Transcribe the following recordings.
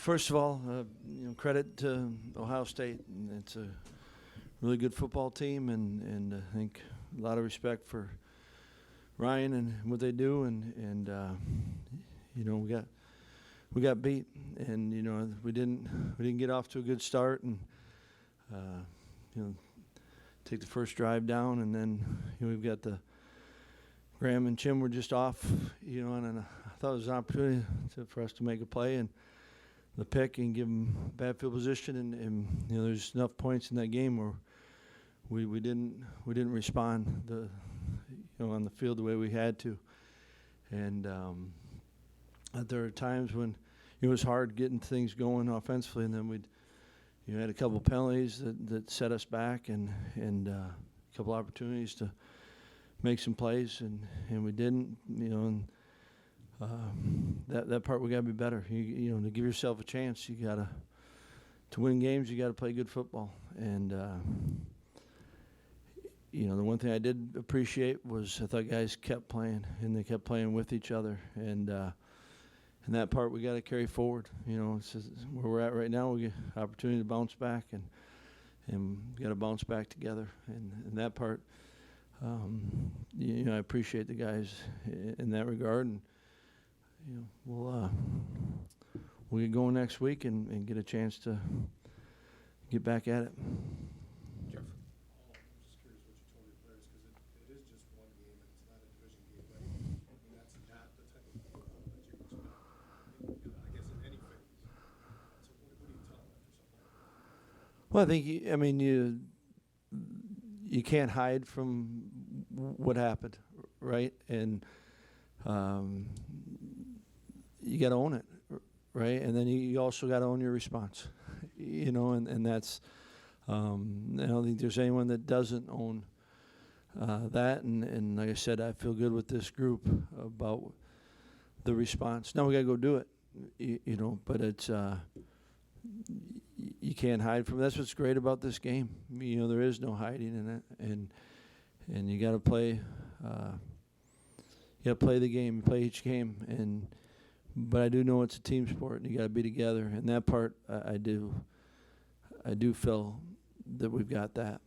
First of all, credit to Ohio State. It's a really good football team, and I think a lot of respect for Ryan and what they do. And we got beat, and we didn't get off to a good start, and take the first drive down, and then we've got the Graham and Chim were just off, and I thought it was an opportunity for us to make a play and the pick and give them bad field position, and there's enough points in that game where we didn't respond on the field the way we had to, and there are times when it was hard getting things going offensively, and then we'd had a couple penalties that set us back, and a couple opportunities to make some plays, and we didn't, and that part we got to be better. To give yourself a chance, you got to win games. You got to play good football, and the one thing I did appreciate was I thought guys kept playing, and they kept playing with each other, and that part we got to carry forward. It's just where we're at right now. We get opportunity to bounce back, and we got to bounce back together, and that part. I appreciate the guys in that regard, and we'll get going next week and get a chance to get back at it. Jeff, I'm just curious what you told your players, because it is just one game and it's not a division game, right? And that's not the type of football that you expect. I guess in any phase. So what do you tell them after something like that? Well, I think you can't hide from what happened, right? And you got to own it, right? And then you also got to own your response, and that's I don't think there's anyone that doesn't own that. And like I said, I feel good with this group about the response. Now we got to go do it, but it's you can't hide from it. That's what's great about this game. There is no hiding in it, and you got to play. You got to play the game. You play each game, but I do know it's a team sport, and you got to be together. And that part, I do feel that we've got that.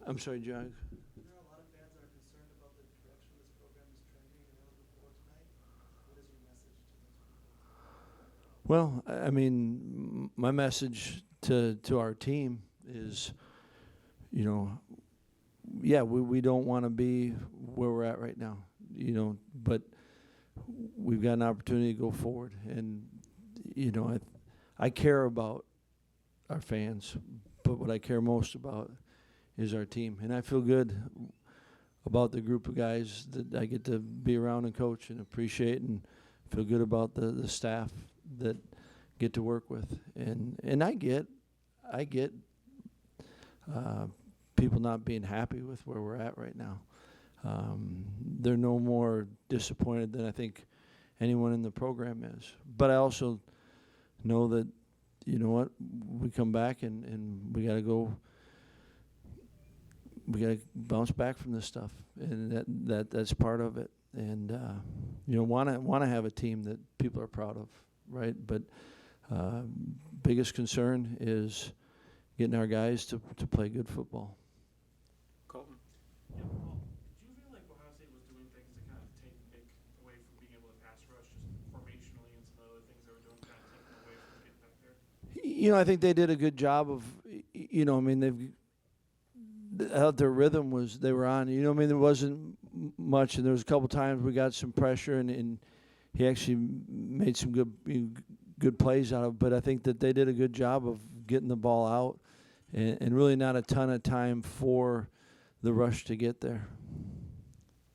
I'm sorry, John. Well, I mean, my message to our team is, we don't want to be where we're at right now, but we've got an opportunity to go forward. And, I care about our fans, but what I care most about is our team. And I feel good about the group of guys that I get to be around and coach and appreciate, and feel good about the staff that get to work with, and I get people not being happy with where we're at right now. They're no more disappointed than I think anyone in the program is. But I also know that we come back and we got to go. We got to bounce back from this stuff, and that's part of it. And want to have a team that people are proud of. Right, but biggest concern is getting our guys to play good football. Colton? Yeah, Paul, did you feel like Ohio State was doing things to kind of take Nick away from being able to pass rush, just formationally and some other things they were doing, kind of taking away from getting back there? I think they did a good job of, their rhythm was, they were on. There wasn't much, and there was a couple times we got some pressure, and he actually made some good plays out of it. But I think that they did a good job of getting the ball out, and really not a ton of time for the rush to get there.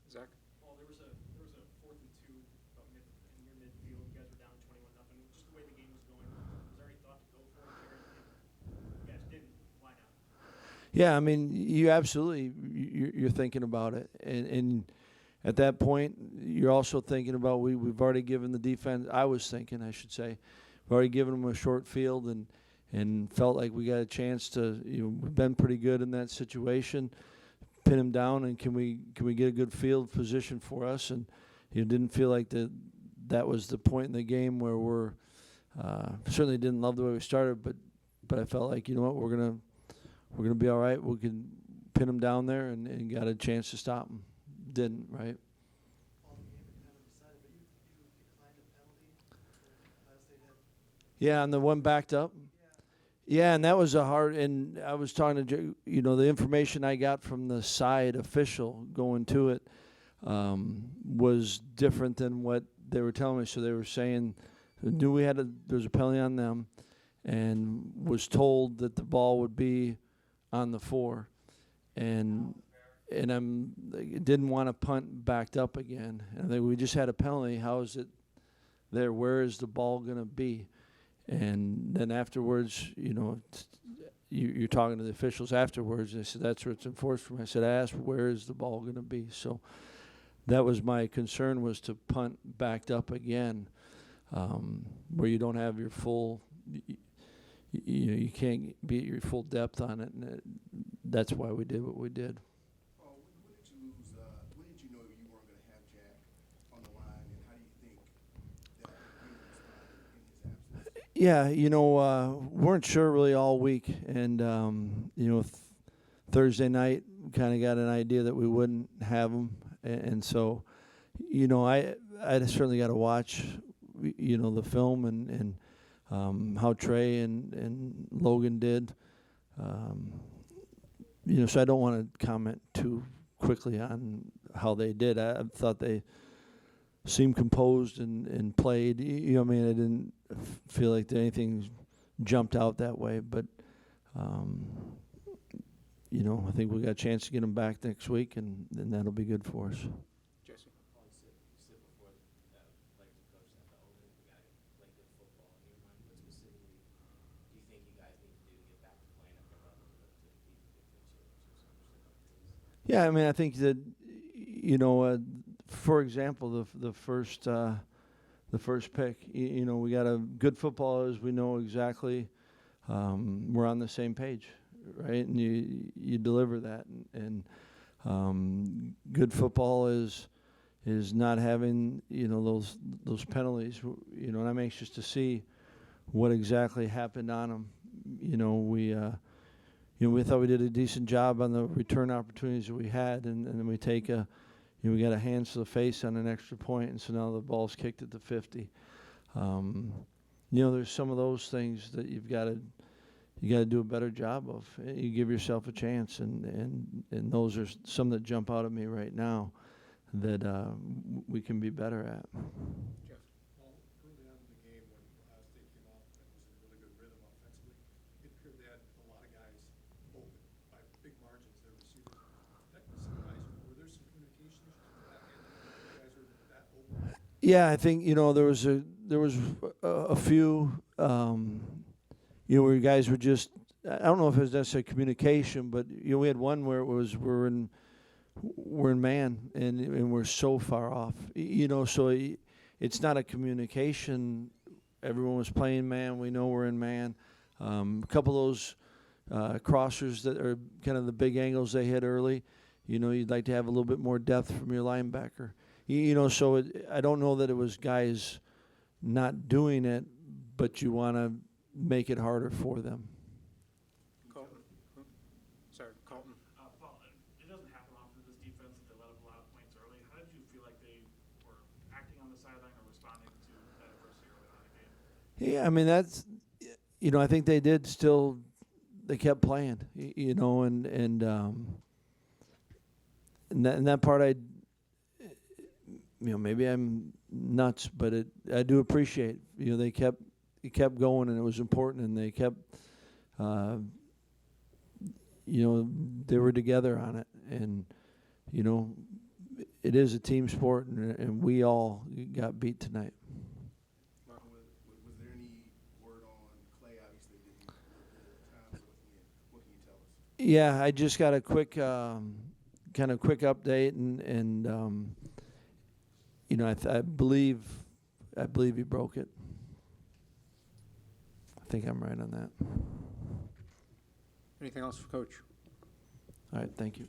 Zach? Well, there was a 4th and 2 about in your midfield. You guys were down 21-0. Just the way the game was going, was there any thought to go for it there? You guys didn't. Why not? Yeah, I mean, you absolutely you're thinking about it, and at that point, you're also thinking about we've already given the defense. I was thinking, I should say, we've already given them a short field, and felt like we got a chance to. We've been pretty good in that situation. pin him down, and can we get a good field position for us? And didn't feel like that was the point in the game where we're certainly didn't love the way we started, but I felt like, you know what, we're gonna be all right. We can pin him down there and got a chance to stop him. Didn't, right? Yeah, and the one backed up. Yeah, and that was a hard. And I was talking to the information I got from the side official going to it was different than what they were telling me. So they were saying knew there was a penalty on them, and was told that the ball would be on the 4, and didn't want to punt backed up again. And we just had a penalty. How is it there? Where is the ball going to be? And then afterwards, you're talking to the officials afterwards. They said, that's where it's enforced from. I said, I asked, where is the ball going to be? So that was my concern, was to punt backed up again, where you don't have your full, you can't be at your full depth on it. And that's why we did what we did. When did you lose? When did you know you weren't going to have Jack on the line, and how do you think that he responded in his absence? Yeah, weren't sure really all week, and Thursday night kind of got an idea that we wouldn't have him, and so, I certainly got to watch, the film and how Trey and Logan did, so I don't want to comment too quickly on how they did. I thought they seemed composed and played. I didn't feel like anything jumped out that way, but I think we got a chance to get them back next week, and that'll be good for us. Jesse? Paul, you said before that players and coaches have to own it. We got to play good football. In your mind, what specifically do you think you guys need to do to get back to playing at the level to compete for the championship? Yeah, I think that for example, the first pick, we got a good footballers. We know exactly we're on the same page, right? And you deliver that, and good football is not having those penalties. And I'm anxious to see what exactly happened on them. We thought we did a decent job on the return opportunities that we had, and then we take we got a hands to the face on an extra point, and so now the ball's kicked at the 50. There's some of those things that you got to do a better job of. You give yourself a chance, and those are some that jump out at me right now that we can be better at. Jeff, Paul, early on in the game when Ohio State came out and was in a really good rhythm offensively, it appeared they had a lot of guys open by big margins, their receivers. That surprised you. Were there some communication issues with that end? You guys were that open? Yeah, I think there was a few where guys were just, I don't know if it was necessarily communication, but we had one where it was we're in man and we're so far off. So it's not a communication. Everyone was playing man. We know we're in man. A couple of those crossers that are kind of the big angles they hit early. You'd like to have a little bit more depth from your linebacker. So I don't know that it was guys not doing it, but you want to make it harder for them. Colton? Sorry, Colton. Paul, it doesn't happen often in this defense that they let up a lot of points early. How did you feel like they were acting on the sideline or responding to that adversity early on in the game? Yeah, that's, I think they did still, they kept playing, and that part maybe I'm nuts, but I do appreciate, they kept going, and it was important, and they kept, they were together on it, and, it is a team sport, and we all got beat tonight. Martin, was there any word on Clay? Obviously, didn't look good at the time. What can you tell us? Yeah, I just got a quick, kind of quick update, and I believe he broke it. I think I'm right on that. Anything else for Coach? All right, thank you.